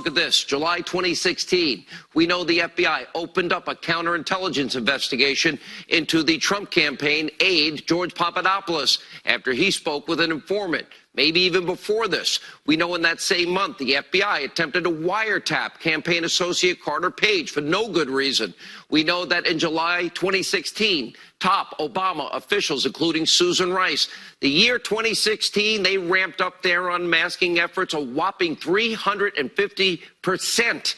Look at this, July 2016. We know the FBI opened up a counterintelligence investigation into the Trump campaign aide, George Papadopoulos, after he spoke with an informant. Maybe even before this. We know in that same month, the FBI attempted to wiretap campaign associate Carter Page for no good reason. We know that in July 2016, top Obama officials, including Susan Rice, the year 2016, they ramped up their unmasking efforts a whopping 350%.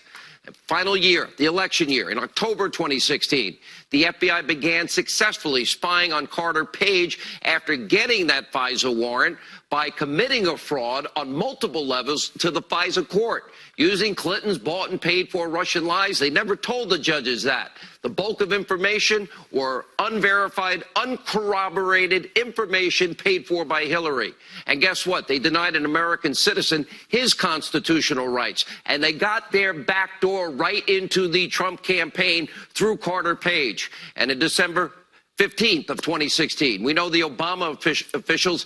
Final year, the election year, in October 2016, the FBI began successfully spying on Carter Page after getting that FISA warrant by committing a fraud on multiple levels to the FISA court, using Clinton's bought and paid for Russian lies. They never told the judges that. The bulk of information were unverified, uncorroborated information paid for by Hillary. And guess what? They denied an American citizen his constitutional rights. And they got their back door right into the Trump campaign through Carter Page. And in December 15th of 2016, we know the Obama officials,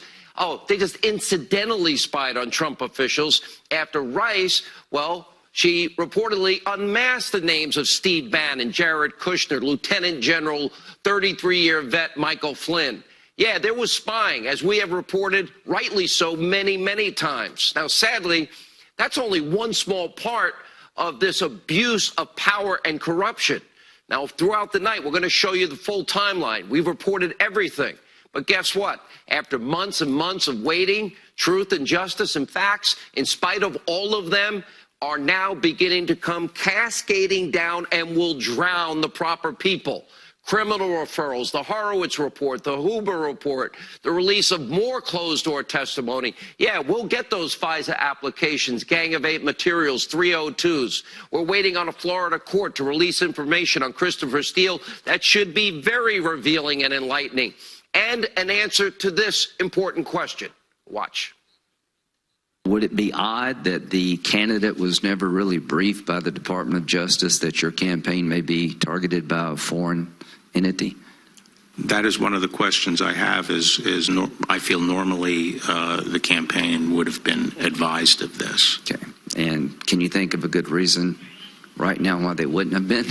they just incidentally spied on Trump officials after Rice, she reportedly unmasked the names of Steve Bannon, Jared Kushner, Lieutenant General, 33-year vet Michael Flynn. Yeah, there was spying, as we have reported, rightly so, many, many times. Now, sadly, that's only one small part of this abuse of power and corruption. Now, throughout the night, we're going to show you the full timeline. We've reported everything. But guess what? After months and months of waiting, truth and justice and facts, in spite of all of them, are now beginning to come cascading down and will drown the proper people. Criminal referrals, the Horowitz report, the Huber report, the release of more closed-door testimony. Yeah, we'll get those FISA applications, Gang of Eight materials, 302s. We're waiting on a Florida court to release information on Christopher Steele that should be very revealing and enlightening. And an answer to this important question. Watch. Would it be odd that the candidate was never really briefed by the Department of Justice that your campaign may be targeted by a foreign entity? That is one of the questions I have. I feel normally the campaign would have been advised of this. Okay. And can you think of a good reason right now why they wouldn't have been?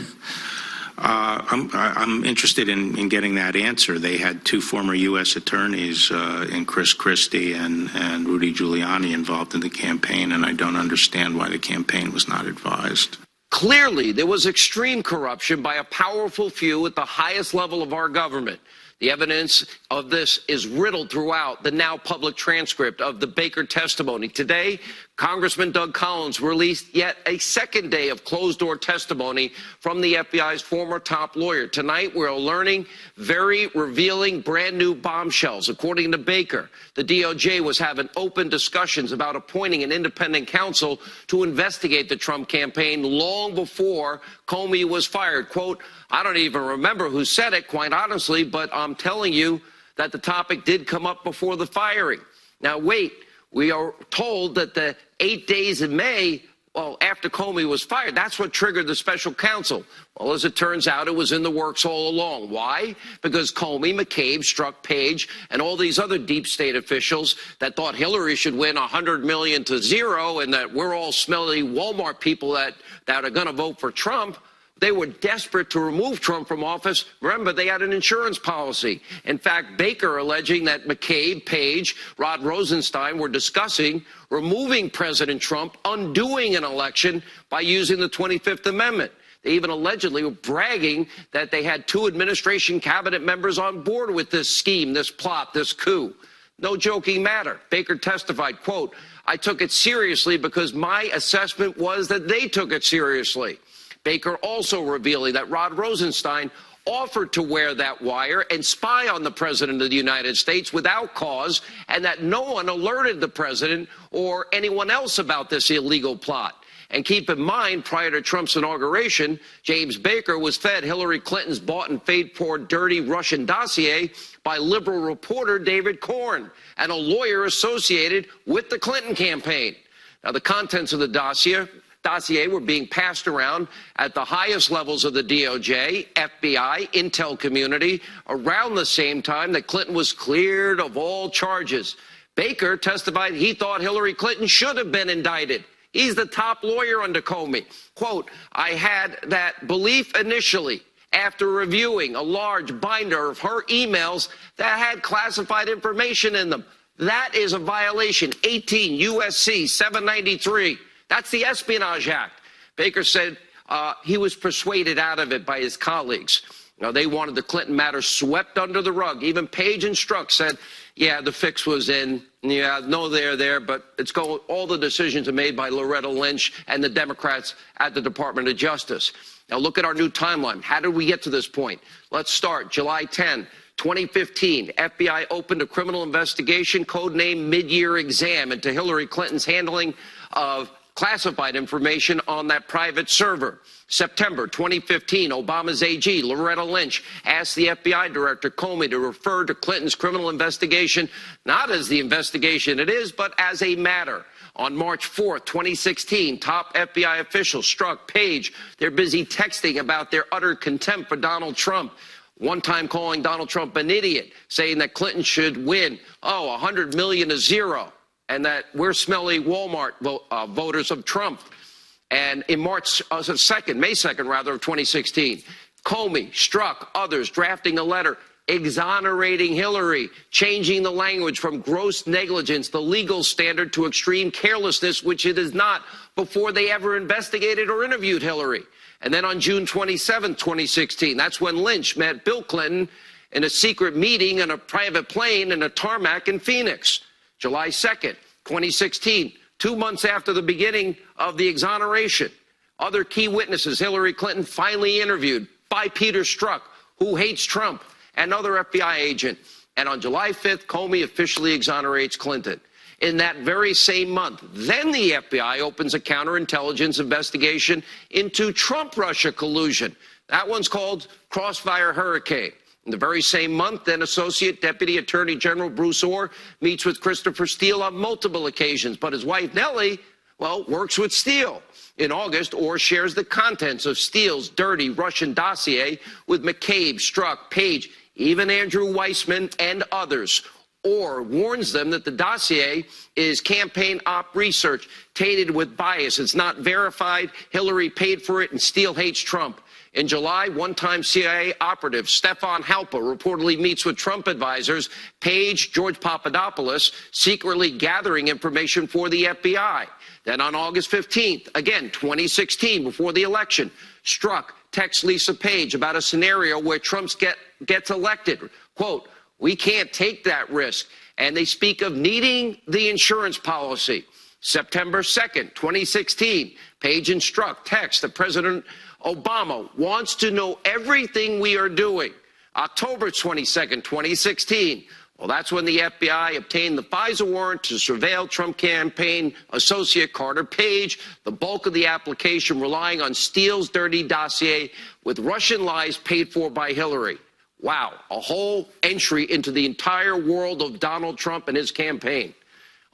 I'm interested in getting that answer. They had two former U.S. attorneys in Chris Christie and Rudy Giuliani involved in the campaign, and I don't understand why the campaign was not advised. Clearly, there was extreme corruption by a powerful few at the highest level of our government. The evidence of this is riddled throughout the now public transcript of the Baker testimony. Today, Congressman Doug Collins released yet a second day of closed-door testimony from the FBI's former top lawyer. Tonight, we're learning very revealing brand-new bombshells. According to Baker, the DOJ was having open discussions about appointing an independent counsel to investigate the Trump campaign long before Comey was fired. Quote, I don't even remember who said it, quite honestly, but I'm telling you that the topic did come up before the firing. Now, wait. We are told that the 8 days in May, after Comey was fired, that's what triggered the special counsel. Well, as it turns out, it was in the works all along. Why? Because Comey, McCabe, Strzok, Page, and all these other deep state officials that thought Hillary should win 100 million to 0 and that we're all smelly Walmart people that are going to vote for Trump. They were desperate to remove Trump from office. Remember, they had an insurance policy. In fact, Baker alleging that McCabe, Page, Rod Rosenstein were discussing removing President Trump, undoing an election by using the 25th Amendment. They even allegedly were bragging that they had 2 administration cabinet members on board with this scheme, this plot, this coup. No joking matter. Baker testified, quote, I took it seriously because my assessment was that they took it seriously. Baker also revealing that Rod Rosenstein offered to wear that wire and spy on the president of the United States without cause, and that no one alerted the president or anyone else about this illegal plot. And keep in mind, prior to Trump's inauguration, James Baker was fed Hillary Clinton's bought and paid for dirty Russian dossier by liberal reporter David Corn and a lawyer associated with the Clinton campaign. Now, the contents of the dossier were being passed around at the highest levels of the DOJ, FBI, intel community around the same time that Clinton was cleared of all charges. Baker testified he thought Hillary Clinton should have been indicted. He's the top lawyer under Comey. Quote, I had that belief initially after reviewing a large binder of her emails that had classified information in them. That is a violation. 18 U.S.C. 793. That's the Espionage Act. Baker said he was persuaded out of it by his colleagues. Now, they wanted the Clinton matter swept under the rug. Even Page and Strzok said, yeah, the fix was in. Yeah, no, they're there, but it's going. All the decisions are made by Loretta Lynch and the Democrats at the Department of Justice. Now, look at our new timeline. How did we get to this point? Let's start. July 10, 2015, FBI opened a criminal investigation, codenamed Mid-Year Exam, into Hillary Clinton's handling of classified information on that private server. September 2015, Obama's AG, Loretta Lynch, asked the FBI Director Comey to refer to Clinton's criminal investigation, not as the investigation it is, but as a matter. On March 4th, 2016, top FBI officials Strzok, Page, they're busy texting about their utter contempt for Donald Trump. One time calling Donald Trump an idiot, saying that Clinton should win, 100 million to zero, and that we're smelly Walmart voters of Trump. And in May 2nd, rather, of 2016, Comey, Strzok, others drafting a letter exonerating Hillary, changing the language from gross negligence, the legal standard, to extreme carelessness, which it is not, before they ever investigated or interviewed Hillary. And then on June 27, 2016, that's when Lynch met Bill Clinton in a secret meeting in a private plane in a tarmac in Phoenix. July 2nd, 2016, 2 months after the beginning of the exoneration. Other key witnesses Hillary Clinton finally interviewed by Peter Strzok, who hates Trump, another FBI agent. And on July 5th, Comey officially exonerates Clinton. In that very same month, then the FBI opens a counterintelligence investigation into Trump-Russia collusion. That one's called Crossfire Hurricane. In the very same month, then Associate Deputy Attorney General Bruce Orr meets with Christopher Steele on multiple occasions, but his wife Nellie, works with Steele. In August, Orr shares the contents of Steele's dirty Russian dossier with McCabe, Strzok, Page, even Andrew Weissman and others. Orr warns them that the dossier is campaign op research tainted with bias. It's not verified. Hillary paid for it, and Steele hates Trump. In July, one-time CIA operative Stefan Halper reportedly meets with Trump advisors Page, George Papadopoulos, secretly gathering information for the FBI. Then on August 15th, again, 2016, before the election, Strzok texts Lisa Page about a scenario where Trump gets elected. Quote, we can't take that risk. And they speak of needing the insurance policy. September 2nd, 2016, Page and Strzok text that President Obama wants to know everything we are doing. October 22nd, 2016. Well, that's when the FBI obtained the FISA warrant to surveil Trump campaign associate Carter Page, the bulk of the application relying on Steele's dirty dossier with Russian lies paid for by Hillary. Wow, a whole entry into the entire world of Donald Trump and his campaign.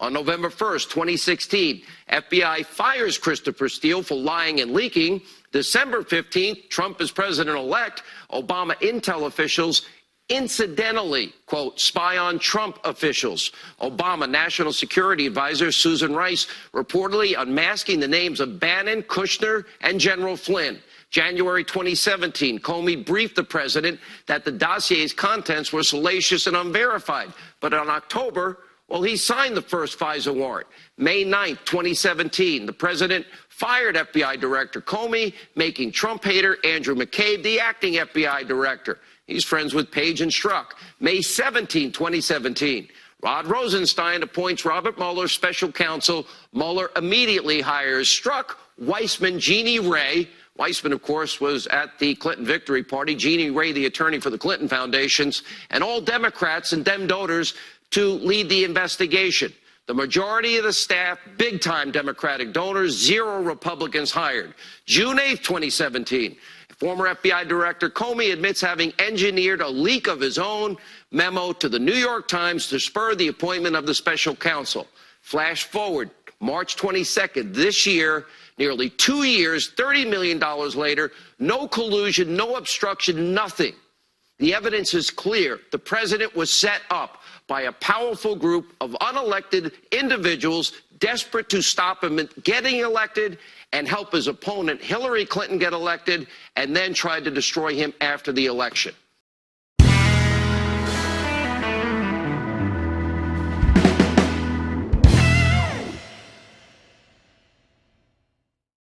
On November 1st, 2016, FBI fires Christopher Steele for lying and leaking. December 15th, Trump is president-elect. Obama intel officials incidentally, quote, spy on Trump officials. Obama National Security Advisor Susan Rice reportedly unmasking the names of Bannon, Kushner, and General Flynn. January 2017, Comey briefed the president that the dossier's contents were salacious and unverified. But in October, he signed the first FISA warrant. May 9th, 2017, the president fired FBI Director Comey, making Trump hater Andrew McCabe the acting FBI director. He's friends with Page and Strzok. May 17, 2017, Rod Rosenstein appoints Robert Mueller special counsel. Mueller immediately hires Strzok, Weissman, Jeannie Ray. Weissman, of course, was at the Clinton victory party. Jeannie Ray, the attorney for the Clinton Foundations, and all Democrats and Dem donors to lead the investigation. The majority of the staff, big-time Democratic donors, 0 Republicans hired. June 8th, 2017, former FBI Director Comey admits having engineered a leak of his own memo to the New York Times to spur the appointment of the special counsel. Flash forward, March 22nd, this year, nearly 2 years, $30 million later, no collusion, no obstruction, nothing. The evidence is clear. The president was set up by a powerful group of unelected individuals desperate to stop him getting elected and help his opponent, Hillary Clinton, get elected, and then tried to destroy him after the election.